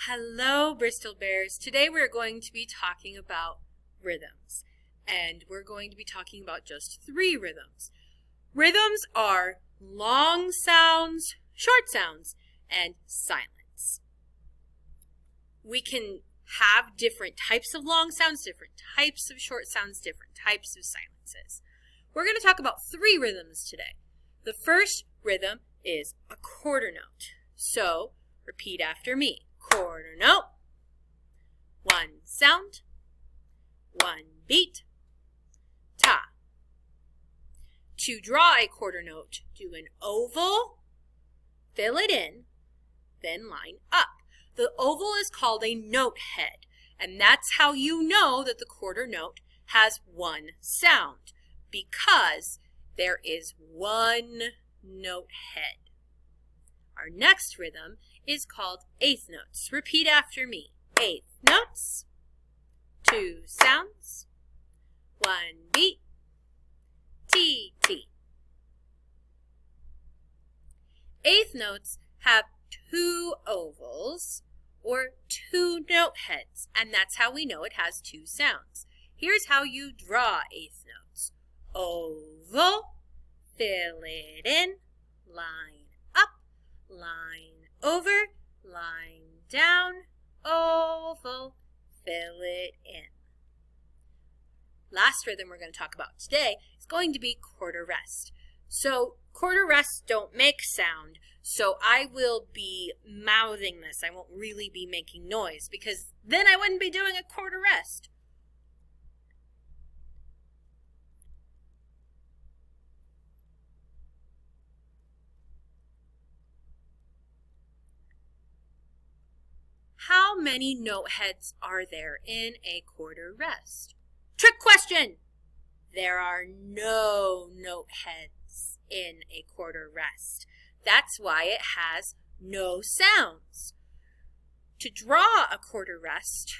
Hello, Bristol Bears. Today we're going to be talking about rhythms, and we're going to be talking about just 3 rhythms. Rhythms are long sounds, short sounds, and silence. We can have different types of long sounds, different types of short sounds, different types of silences. We're going to talk about 3 rhythms today. The first rhythm is a quarter note. So, repeat after me. Quarter note, 1 sound, 1 beat, ta. To draw a quarter note, do an oval, fill it in, then line up. The oval is called a note head, and that's how you know that the quarter note has 1 sound, because there is 1 note head. Our next rhythm is called eighth notes. Repeat after me. Eighth notes, 2 sounds, 1 beat, T, T. Eighth notes have 2 ovals or 2 note heads, and that's how we know it has 2 sounds. Here's how you draw eighth notes. Oval, fill it in, line up, line over, line down, oval, fill it in. Last rhythm we're going to talk about today is going to be quarter rest. So quarter rests don't make sound, so I will be mouthing this. I won't really be making noise because then I wouldn't be doing a quarter rest. How many note heads are there in a quarter rest? Trick question! There are no note heads in a quarter rest. That's why it has no sounds. To draw a quarter rest,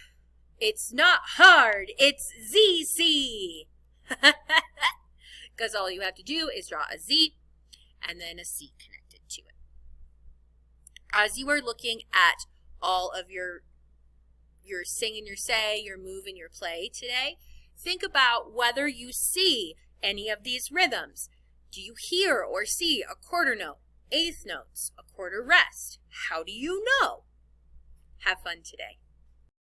it's not hard, it's ZC. Because all you have to do is draw a Z and then a C connected to it. As you are looking at all of your sing and your say, your move and your play today, think about whether you see any of these rhythms. Do you hear or see a quarter note, eighth notes, a quarter rest? How do you know? Have fun today.